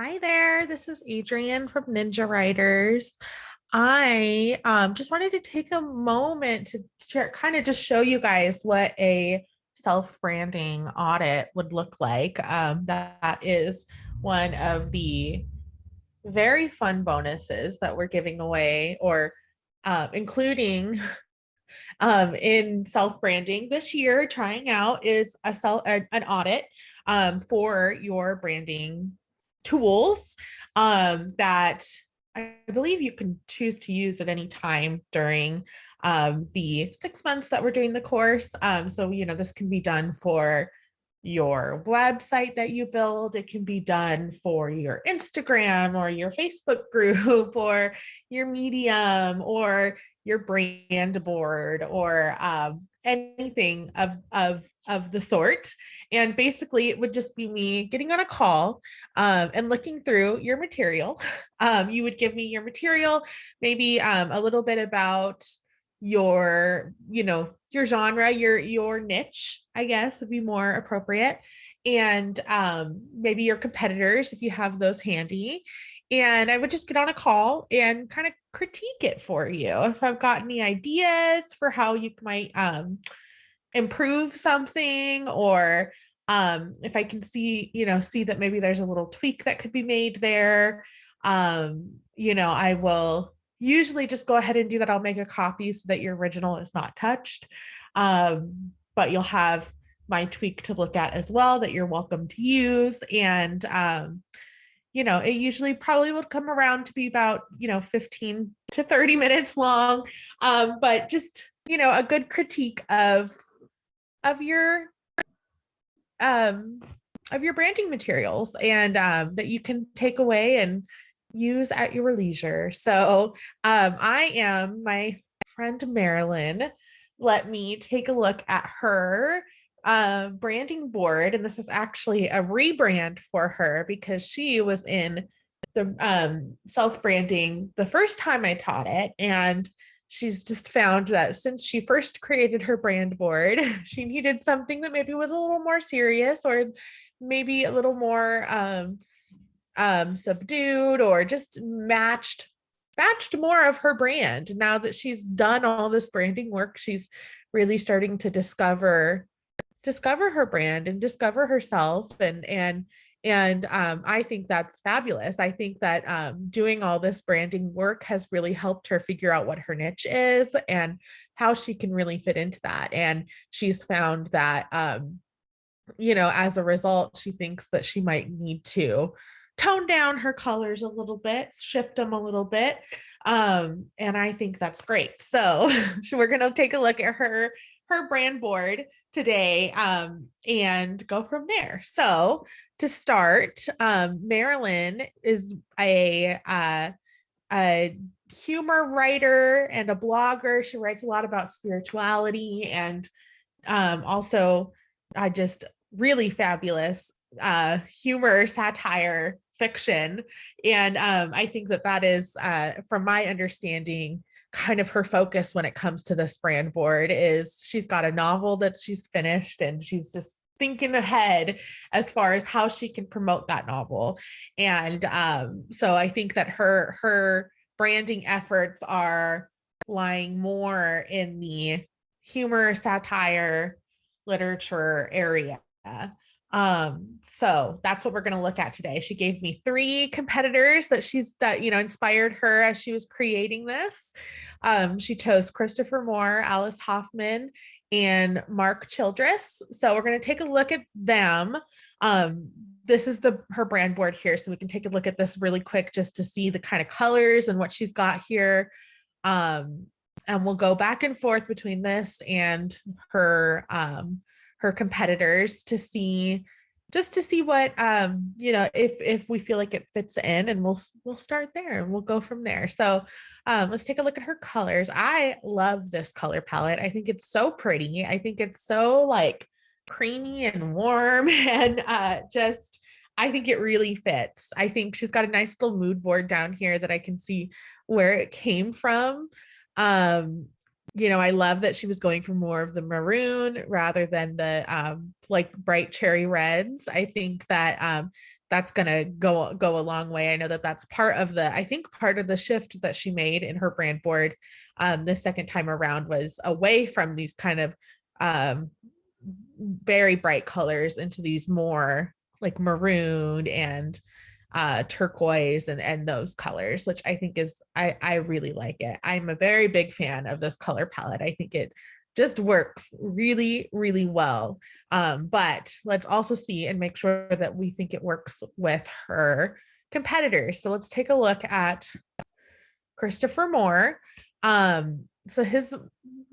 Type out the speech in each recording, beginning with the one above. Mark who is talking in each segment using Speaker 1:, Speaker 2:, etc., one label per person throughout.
Speaker 1: Hi there, this is Adrienne from Ninja Writers. I just wanted to take a moment to kind of just show you guys what a self-branding audit would look like. That is one of the very fun bonuses that we're giving away or including in self-branding this year. Trying out is an audit for your branding tools that I believe you can choose to use at any time during the 6 months that we're doing the course. So this can be done for your website that you build. It can be done for your Instagram or your Facebook group or your Medium or your brand board or anything of the sort. And basically, it would just be me getting on a call and looking through your material. You would give me your material, maybe a little bit about your genre, your niche, I guess would be more appropriate, and maybe your competitors if you have those handy. And I would just get on a call and kind of critique it for you if I've got any ideas for how you might improve something, or if I can see that maybe there's a little tweak that could be made there. I will usually just go ahead and do that. I'll make a copy so that your original is not touched. But you'll have my tweak to look at as well that you're welcome to use. And it usually probably would come around to be about 15 to 30 minutes long. But just a good critique of your um of your branding materials, and that you can take away and use at your leisure. So I am my friend Marilyn. Let me take a look at her branding board. And this is actually a rebrand for her because she was in the self-branding the first time I taught it. And she's just found that since she first created her brand board, she needed something that maybe was a little more serious, or maybe a little more subdued, or just matched more of her brand. Now that she's done all this branding work, she's really starting to discover her brand and discover herself. And I think that's fabulous. I think that doing all this branding work has really helped her figure out what her niche is and how she can really fit into that. And she's found that as a result, she thinks that she might need to tone down her colors a little bit, shift them a little bit. And I think that's great. So, so we're going to take a look at her brand board today, and go from there. So to start, Marilyn is a humor writer and a blogger. She writes a lot about spirituality and also just really fabulous humor, satire, fiction. And I think that is, from my understanding, kind of her focus when it comes to this brand board. Is she's got a novel that she's finished, and she's just thinking ahead as far as how she can promote that novel. And so I think that her branding efforts are lying more in the humor, satire, literature area. So that's what we're going to look at today. She gave me 3 competitors that inspired her as she was creating this. She chose Christopher Moore, Alice Hoffman, and Mark Childress. So we're going to take a look at them. This is her brand board here, so we can take a look at this really quick just to see the kind of colors and what she's got here. And we'll go back and forth between this and her competitors to see what if we feel like it fits in, and we'll start there and we'll go from there. So let's take a look at her colors. I love this color palette. I think it's so pretty. I think it's so like creamy and warm and I think it really fits. I think she's got a nice little mood board down here that I can see where it came from. I love that she was going for more of the maroon rather than the like bright cherry reds. I think that that's going to go a long way. I know that that's I think part of the shift that she made in her brand board the second time around was away from these kind of um, very bright colors into these more like maroon and turquoise and those colors, which I think is, I really like it. I'm a very big fan of this color palette. I think it just works really, really well. But let's also see and make sure that we think it works with her competitors. So let's take a look at Christopher Moore. So his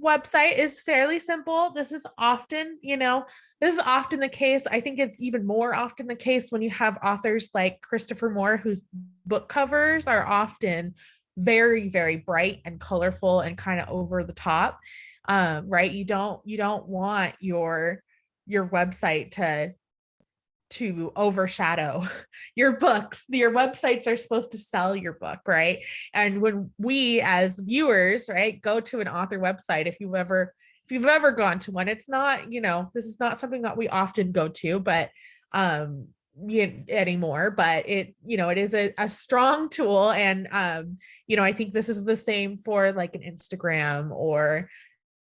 Speaker 1: website is fairly simple. This is often the case. I think it's even more often the case when you have authors like Christopher Moore, whose book covers are often very, very bright and colorful and kind of over the top. Right? You don't want your website to overshadow your books. Your websites are supposed to sell your book, right? And when we as viewers, right, go to an author website, if you've ever gone to one, it's not, this is not something that we often go to, but anymore, but it is a strong tool. And I think this is the same for like an Instagram or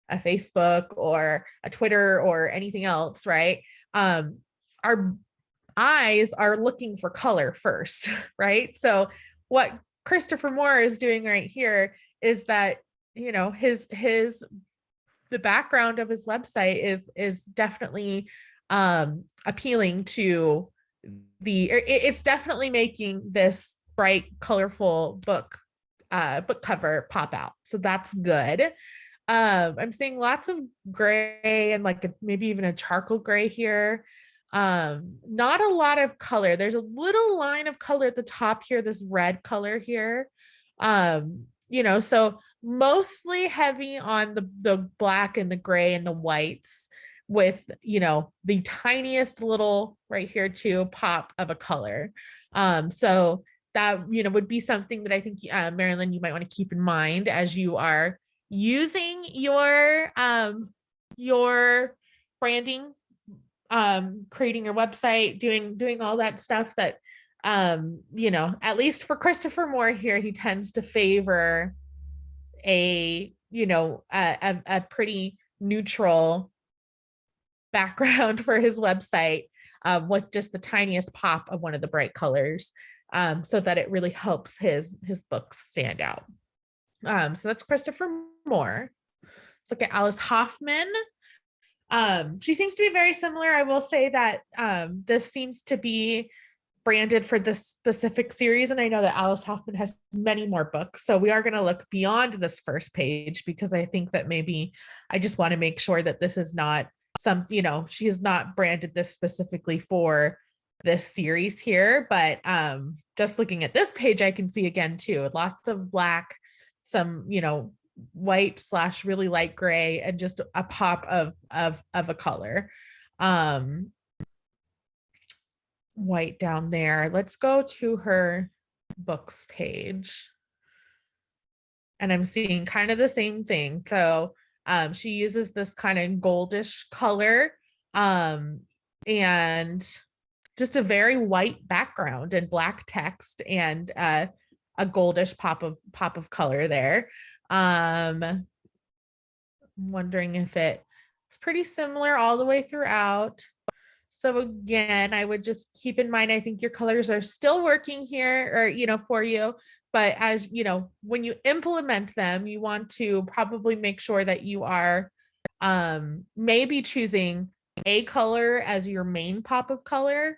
Speaker 1: a Facebook or a Twitter or anything else, right? Our eyes are looking for color first, right? So what Christopher Moore is doing right here is that, the background of his website is definitely appealing to it's definitely making this bright, colorful book cover pop out. So that's good. I'm seeing lots of gray and like maybe even a charcoal gray here. Not a lot of color. There's a little line of color at the top here, this red color here. So mostly heavy on the black and the gray and the whites with, the tiniest little right here too pop of a color. So that, would be something that I think, Marilyn, you might want to keep in mind as you are using your branding, creating your website, doing all that stuff that, at least for Christopher Moore here, he tends to favor a pretty neutral background for his website, with just the tiniest pop of one of the bright colors, so that it really helps his books stand out. So that's Christopher Moore. Let's look at Alice Hoffman. She seems to be very similar. I will say that this seems to be branded for this specific series, and I know that Alice Hoffman has many more books, so we are going to look beyond this first page, because I think that maybe I just want to make sure that this is not she has not branded this specifically for this series here. But just looking at this page, I can see again too, lots of black, some white / really light gray, and just a pop of a color. White down there. Let's go to her books page, and I'm seeing kind of the same thing. So she uses this kind of goldish color, and just a very white background and black text, and a goldish pop of color there. I'm wondering if it's pretty similar all the way throughout. So again, I would just keep in mind, I think your colors are still working here, or, for you, but as when you implement them, you want to probably make sure that you are maybe choosing a color as your main pop of color,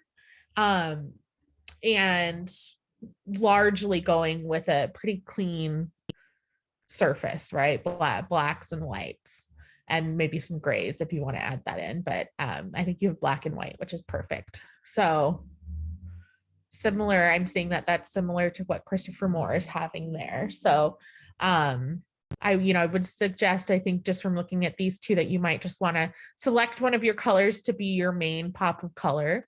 Speaker 1: and largely going with a pretty clean surface, right? Blacks and whites, and maybe some grays if you want to add that in. But I think you have black and white, which is perfect. So similar, I'm seeing that that's similar to what Christopher Moore is having there. So I would suggest, I think just from looking at these two, that you might just want to select one of your colors to be your main pop of color.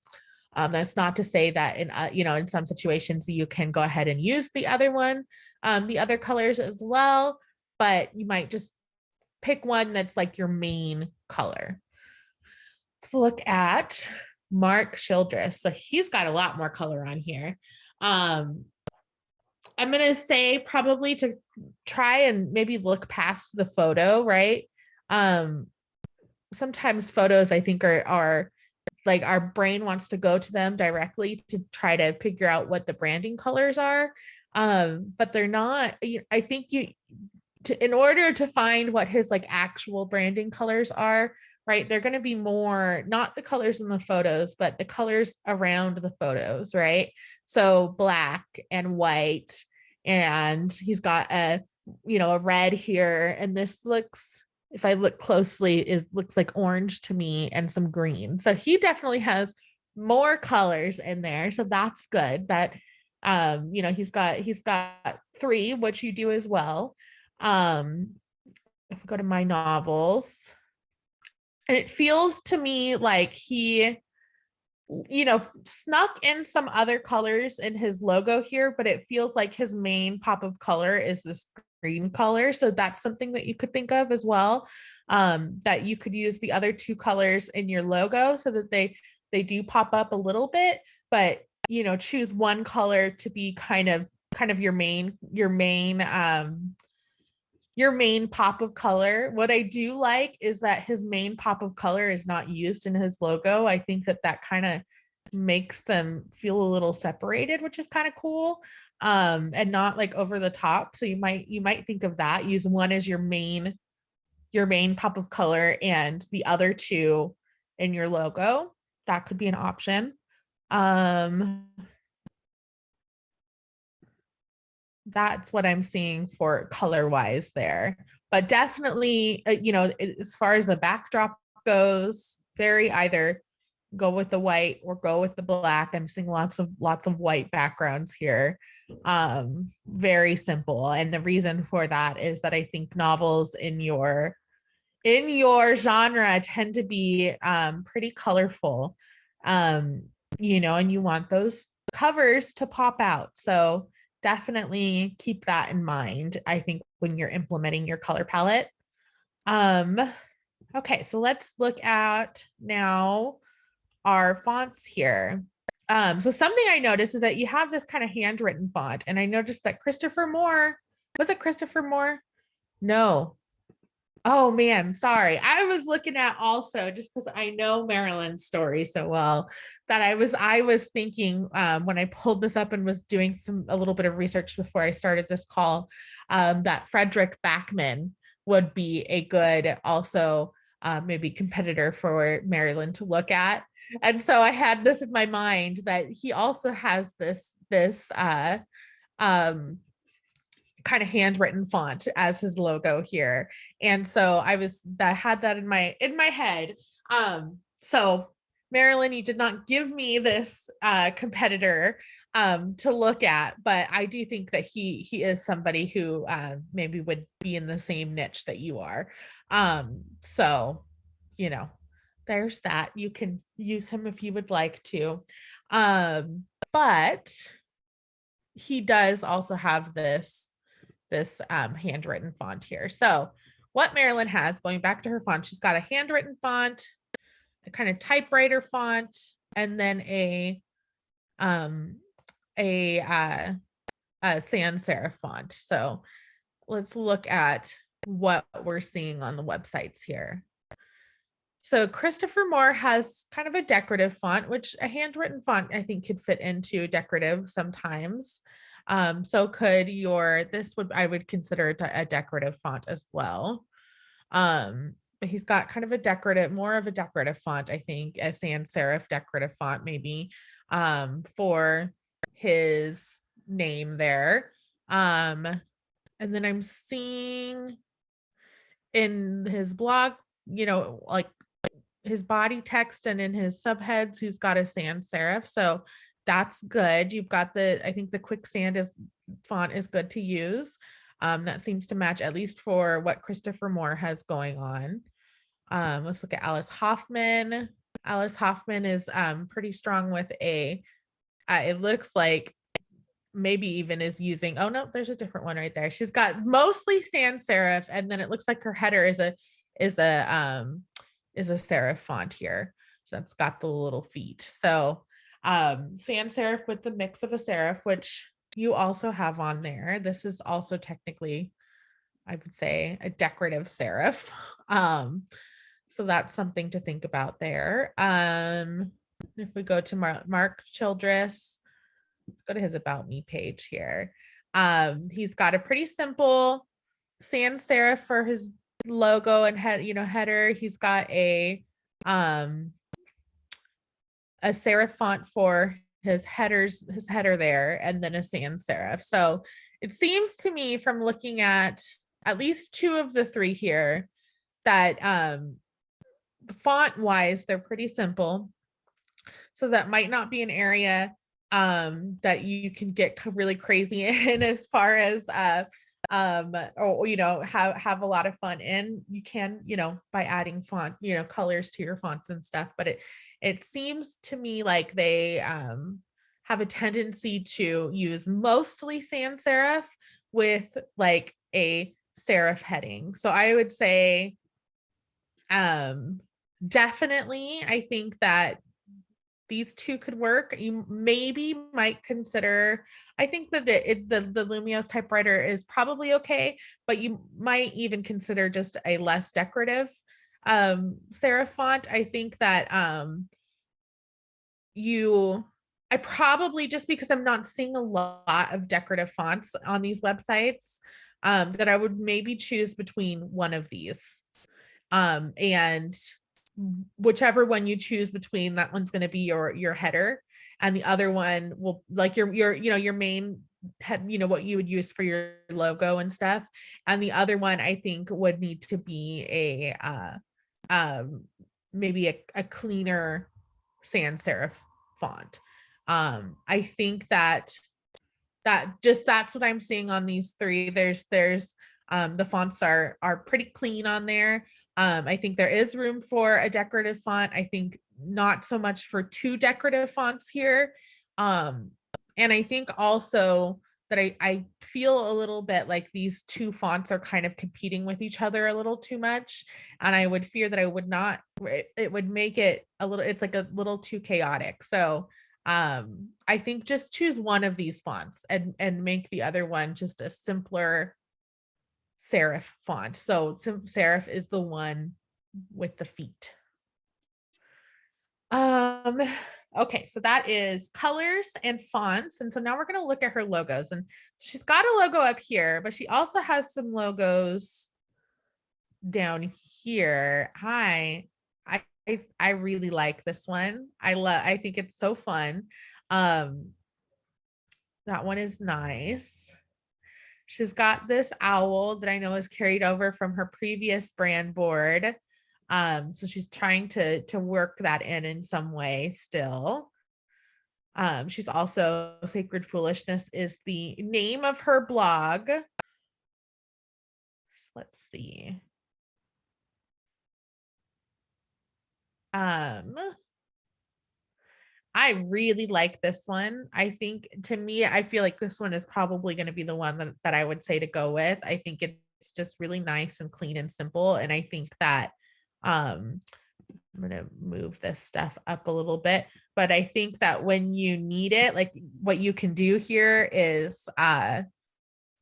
Speaker 1: That's not to say that in some situations you can go ahead and use the other one, the other colors as well, but you might just pick one that's like your main color. Let's look at Mark Childress. So he's got a lot more color on here. I'm going to say probably to try and maybe look past the photo, right? Um, Sometimes photos I think are like our brain wants to go to them directly to try to figure out what the branding colors are. But they're not, I think in order to find what his like actual branding colors are, right? They're going to be more not the colors in the photos, but the colors around the photos, right? So black and white, and he's got a red here, and this looks, if I look closely, looks like orange to me, and some green. So he definitely has more colors in there. So that's good. That he's got three, which you do as well. If we go to my novels, it feels to me like he snuck in some other colors in his logo here, but it feels like his main pop of color is this green color. So that's something that you could think of as well. That you could use the other two colors in your logo so that they do pop up a little bit, but choose one color to be kind of your main pop of color. What I do like is that his main pop of color is not used in his logo. I think that kind of makes them feel a little separated, which is kind of cool. And not like over the top. So you might think of that. Use one as your main pop of color and the other two in your logo. That could be an option. That's what I'm seeing for color wise there. But definitely, as far as the backdrop goes, very either go with the white or go with the black. I'm seeing lots of white backgrounds here. Very simple. And the reason for that is that I think novels in your genre tend to be pretty colorful. And you want those covers to pop out. So definitely keep that in mind, I think, when you're implementing your color palette. Okay, so let's look at now our fonts here. So something I noticed is that you have this kind of handwritten font, and I noticed that Christopher Moore, was it Christopher Moore? No. Oh man, sorry. I was looking at also, just because I know Marilyn's story so well, that I was thinking when I pulled this up and was doing a little bit of research before I started this call, that Frederick Backman would be a good also maybe competitor for Marilyn to look at. And so I had this in my mind that he also has this um kind of handwritten font as his logo here. And so I had that in my head. So Marilyn, you did not give me this competitor to look at, but I do think that he is somebody who maybe would be in the same niche that you are. So there's that. You can use him if you would like to. But he does also have this handwritten font here. So what Marilyn has, going back to her font, she's got a handwritten font, a kind of typewriter font, and then a sans serif font. So let's look at what we're seeing on the websites here. So Christopher Moore has kind of a decorative font, which a handwritten font I think could fit into decorative sometimes. So I would consider it a decorative font as well. But he's got kind of more of a decorative font, I think, a sans serif decorative font maybe, for his name there. And then I'm seeing in his blog, like his body text and in his subheads, he's got a sans serif. So that's good. You've got I think the quicksand font is good to use. That seems to match, at least for what Christopher Moore has going on. Let's look at Alice Hoffman. Alice Hoffman is pretty strong with it looks like maybe even is using, oh no, there's a different one right there. She's got mostly sans serif, and then it looks like her header is a serif font here. So it's got the little feet. So sans serif with the mix of a serif, which you also have on there. This is also technically, I would say, a decorative serif. So that's something to think about there. If we go to Mark Childress, let's go to his About Me page here. He's got a pretty simple sans serif for his logo and header. He's got a serif font for his header there, and then a sans serif. So it seems to me from looking at least two of the three here that font wise, they're pretty simple. So that might not be an area that you can get really crazy in as far as or have a lot of fun in. You can, by adding font, colors to your fonts and stuff, but it seems to me like they have a tendency to use mostly sans serif with like a serif heading. So I would say definitely, I think that these two could work. You maybe might consider, I think that the Lumios typewriter is probably okay, but you might even consider just a less decorative serif font. I think that I probably, just because I'm not seeing a lot of decorative fonts on these websites, that I would maybe choose between one of these. And whichever one you choose between, that one's going to be your header, and the other one will like your main head, what you would use for your logo and stuff. And the other one I think would need to be maybe a cleaner sans serif font. I think that's what I'm seeing on these three. There's the fonts are pretty clean on there. I think there is room for a decorative font. I think not so much for two decorative fonts here. And I think also that I feel a little bit like these two fonts are kind of competing with each other a little too much. And I would fear that it would make it it's like a little too chaotic. So I think just choose one of these fonts and make the other one just a simpler serif font. So serif is the one with the feet. Okay, so that is colors and fonts. And so now we're going to look at her logos. And so she's got a logo up here, but she also has some logos down here. I really like this one. I think it's so fun. That one is nice. She's got this owl that I know is carried over from her previous brand board. So she's trying to work that in some way still. She's also, Sacred Foolishness is the name of her blog. Let's see. I really like this one. I think, to me, I feel like this one is probably going to be the one that I would say to go with. I think it's just really nice and clean and simple. And I think that I'm going to move this stuff up a little bit, but I think that when you need it, like what you can do here is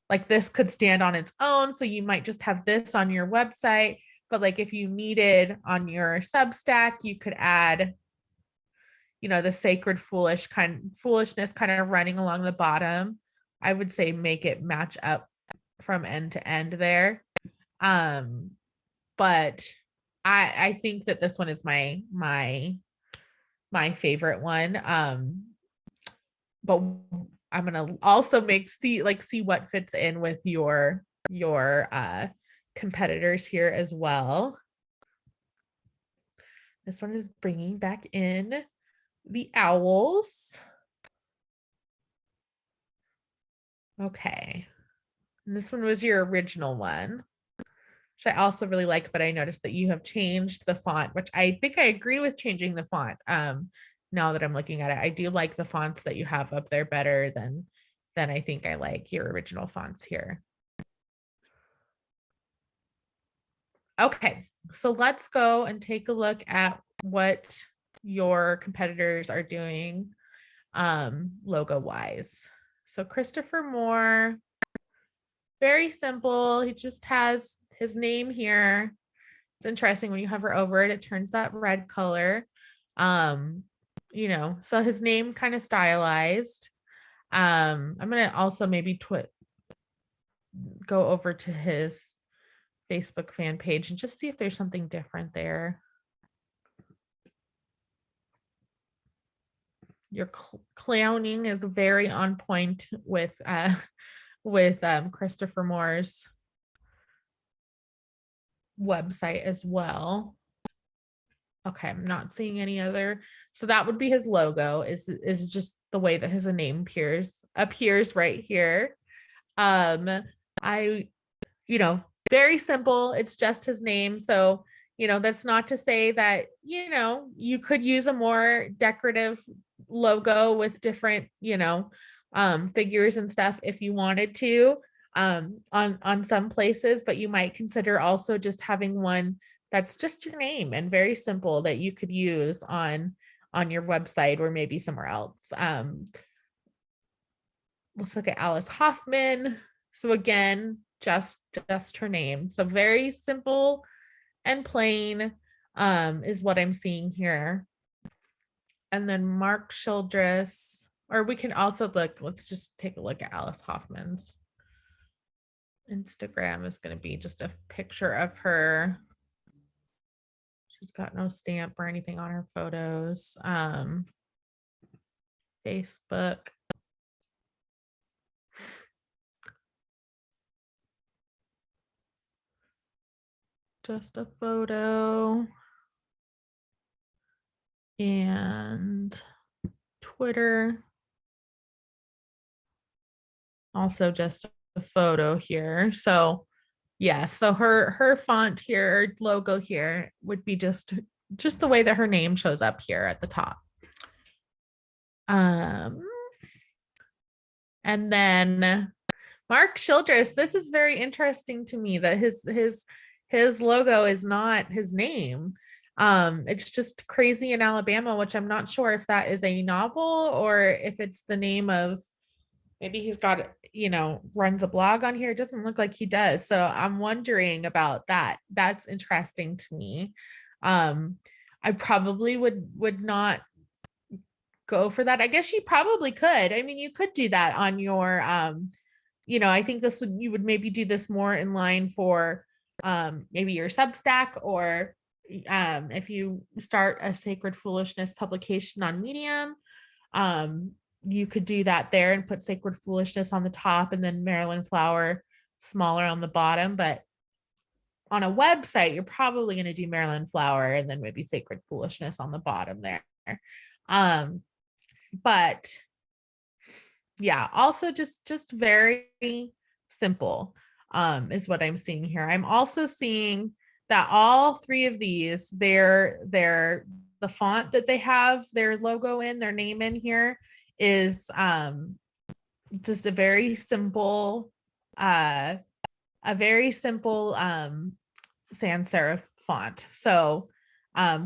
Speaker 1: like this could stand on its own. So you might just have this on your website, but like if you needed on your Substack, you could add the sacred foolishness kind of running along the bottom. I would say make it match up from end to end there. But I think that this one is my favorite one. But I'm gonna also see what fits in with your competitors here as well. This one is bringing back in the owls. Okay. And this one was your original one, which I also really like, but I noticed that you have changed the font, which I think I agree with changing the font. Now that I'm looking at it, I do like the fonts that you have up there better than I think I like your original fonts here. Okay, so let's go and take a look at what your competitors are doing logo wise. So Christopher Moore, very simple. He just has his name here. It's interesting when you hover over it, it turns that red color. Um, so his name kind of stylized. I'm gonna also maybe go over to his Facebook fan page and just see if there's something different there. Your clowning is very on point with Christopher Moore's website as well. Okay, I'm not seeing any other. So that would be his logo, is just the way that his name appears right here. I, very simple. It's just his name. So, that's not to say that, you could use a more decorative logo with different, figures and stuff if you wanted to, on some places, but you might consider also just having one that's just your name and very simple that you could use on your website or maybe somewhere else. Let's look at Alice Hoffman. So again, just her name. So very simple and plain is what I'm seeing here. And then Mark Childress, or we can also let's just take a look at Alice Hoffman's Instagram. Is going to be just a picture of her. She's got no stamp or anything on her photos. Facebook. Just a photo. And Twitter. Also just a photo here. So yeah, so her font here, logo here would be just the way that her name shows up here at the top. And then Mark Childress, this is very interesting to me that his logo is not his name. It's just Crazy in Alabama, which I'm not sure if that is a novel or if it's the name of, maybe he's got, runs a blog on here. It doesn't look like he does. So I'm wondering about that. That's interesting to me. I probably would not go for that. I guess you probably could. I mean, you could do that on your, I think you would maybe do this more in line for maybe your Substack, or if you start a Sacred Foolishness publication on Medium, you could do that there and put Sacred Foolishness on the top and then Marilyn Flower smaller on the bottom. But on a website, you're probably going to do Marilyn Flower and then maybe Sacred Foolishness on the bottom there. But yeah, also just very simple is what I'm seeing here. I'm also seeing that all three of these, the font that they have their logo in, their name in here, is just a very simple sans serif font. So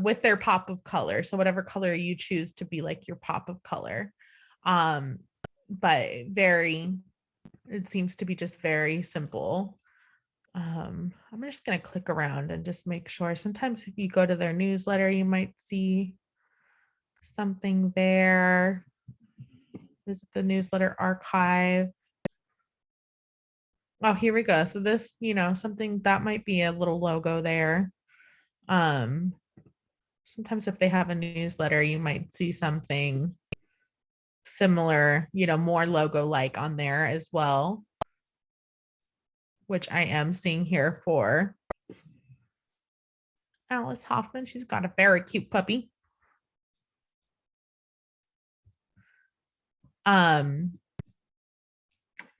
Speaker 1: with their pop of color, so whatever color you choose to be like your pop of color, but it seems to be just very simple. I'm just going to click around and just make sure. Sometimes if you go to their newsletter, you might see something there. Visit the newsletter archive. Oh, here we go. So this, something that might be a little logo there. Sometimes if they have a newsletter, you might see something similar, more logo-like on there as well, which I am seeing here for Alice Hoffman. She's got a very cute puppy.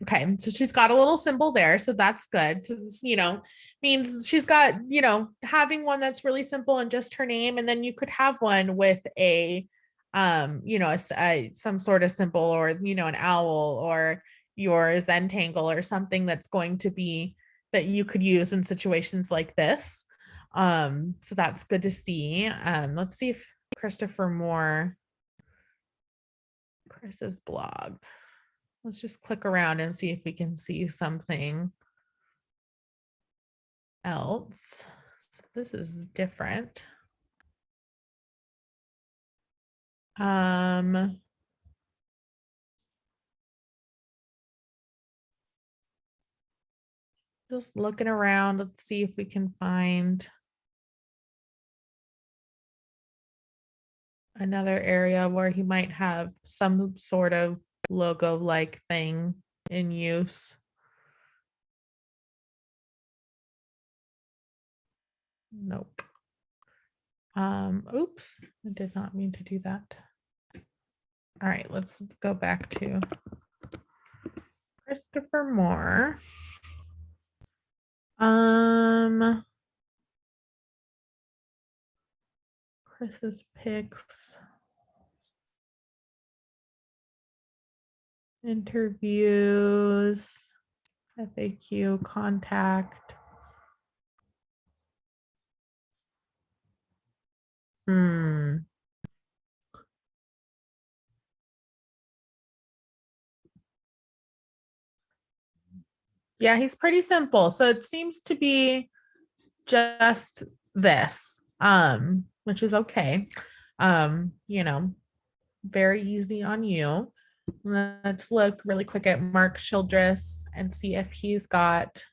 Speaker 1: Okay, so she's got a little symbol there, so that's good. So this, means she's got, having one that's really simple and just her name, and then you could have one with a, some sort of symbol, or an owl, or your Zentangle, or something that's going to be that you could use in situations like this. So that's good to see. Let's see if Christopher Moore, Chris's blog. Let's just click around and see if we can see something else. So this is different. Just looking around, let's see if we can find another area where he might have some sort of logo-like thing in use. Nope. Oops, I did not mean to do that. All right, let's go back to Christopher Moore. Chris's picks. Interviews. FAQ, contact. Yeah, he's pretty simple. So it seems to be just this, which is okay. You know, very easy on you. Let's look really quick at Mark Childress and see if he's got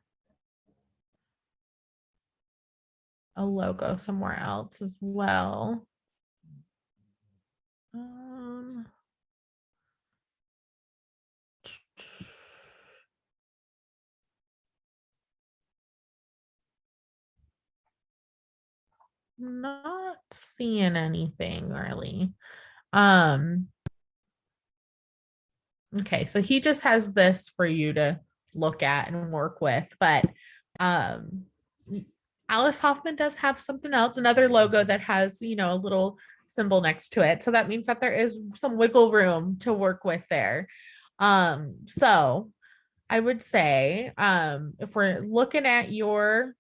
Speaker 1: a logo somewhere else as well. Not seeing anything really. Okay, so he just has this for you to look at and work with, but Alice Hoffman does have something else, another logo that has, you know, a little symbol next to it. So that means that there is some wiggle room to work with there. So I would say, if we're looking at your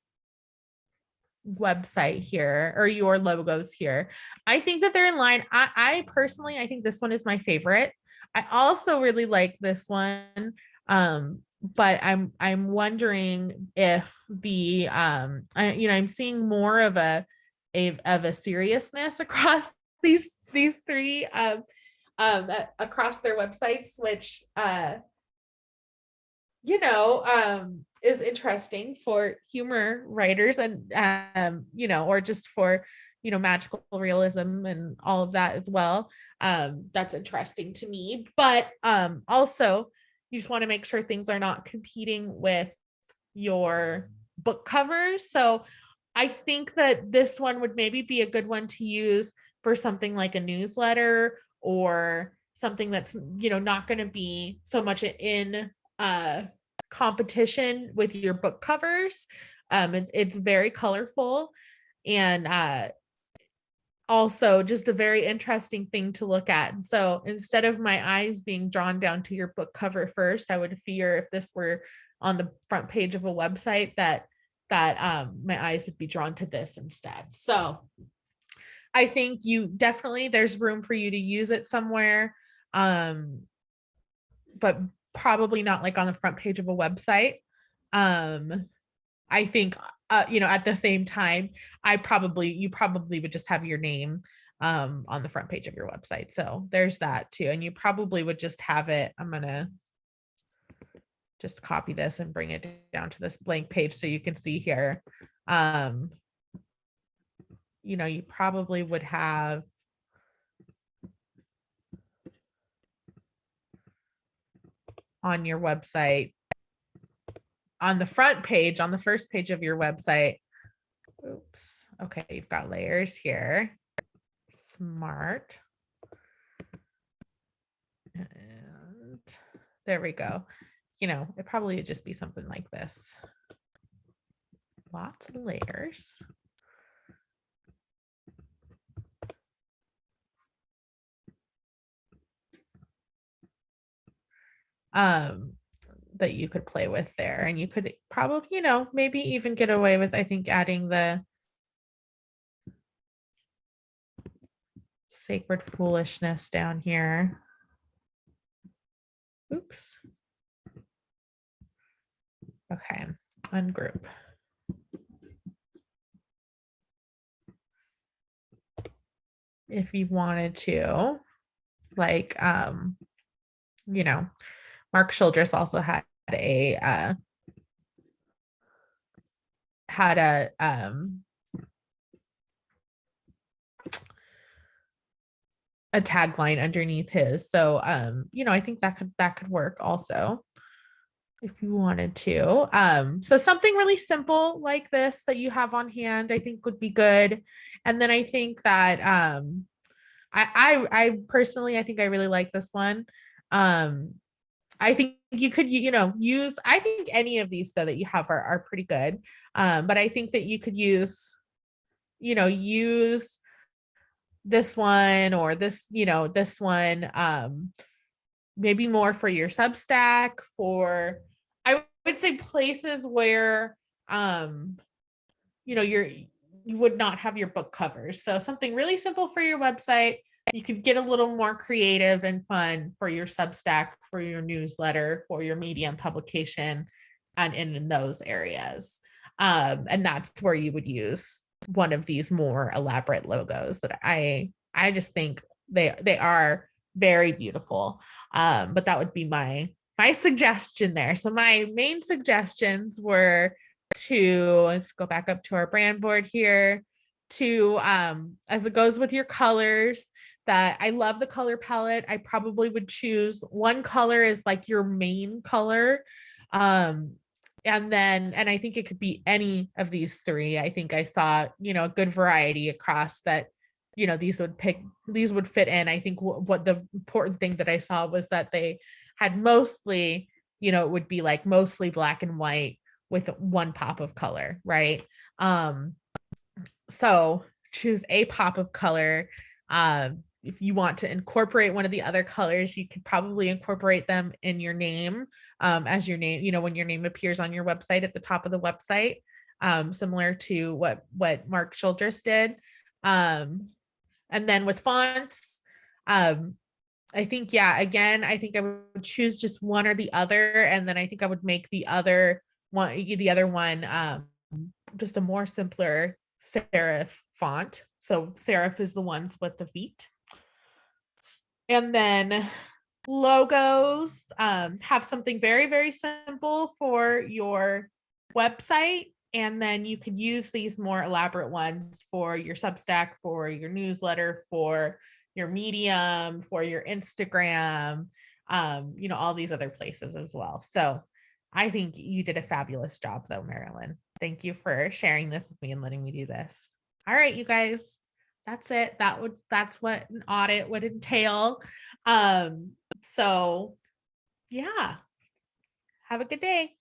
Speaker 1: website here or your logos here, I think that they're in line. I personally, I think this one is my favorite. I also really like this one. But I'm wondering if the I'm seeing more of a seriousness across these three across their websites, which is interesting for humor writers and or just for magical realism and all of that as well. That's interesting to me, but also you just want to make sure things are not competing with your book covers. So I think that this one would maybe be a good one to use for something like a newsletter or something that's not going to be so much in competition with your book covers. It's very colorful and also just a very interesting thing to look at. And so instead of my eyes being drawn down to your book cover first, I would fear if this were on the front page of a website that my eyes would be drawn to this instead. So I think there's room for you to use it somewhere, but probably not like on the front page of a website. I think at the same time, you probably would just have your name on the front page of your website. So there's that too. And you probably would just have it. I'm gonna just copy this and bring it down to this blank page so you can see here. You probably would have on your website, on the front page, on the first page of your website. Oops. Okay, you've got layers here. Smart. And there we go. It probably would just be something like this. Lots of layers. That you could play with there, and you could probably maybe even get away with, I think, adding the sacred foolishness down here. Oops. Okay, ungroup. If you wanted to, like, you know, Mark Childress also had a a tagline underneath his. So I think that could work also if you wanted to. So something really simple like this that you have on hand, I think would be good. And then I think that I personally, I think I really like this one. I think you could, use, I think any of these though that you have are pretty good. But I think that you could use this one or this one, maybe more for your Substack, for, I would say, places where, you would not have your book covers. So something really simple for your website. You could get a little more creative and fun for your Substack, for your newsletter, for your Medium publication, and in those areas. And that's where you would use one of these more elaborate logos that I just think they are very beautiful. But that would be my suggestion there. So my main suggestions were to, let's go back up to our brand board here, to as it goes with your colors, that I love the color palette. I probably would choose one color as like your main color. And I think it could be any of these three. I think I saw, a good variety across that, these would fit in. I think what the important thing that I saw was that they had mostly, it would be like mostly black and white with one pop of color, right? So choose a pop of color. If you want to incorporate one of the other colors, you could probably incorporate them in your name, as your name, when your name appears on your website at the top of the website, similar to what Mark Childress did. And then with fonts, I think, again, I think I would choose just one or the other. And then I think I would make the other one, just a more simpler serif font. So serif is the ones with the feet. And then logos, have something very, very simple for your website. And then you could use these more elaborate ones for your Substack, for your newsletter, for your Medium, for your Instagram, all these other places as well. So I think you did a fabulous job though, Marilyn. Thank you for sharing this with me and letting me do this. All right, you guys, that's it. That's what an audit would entail. So yeah, have a good day.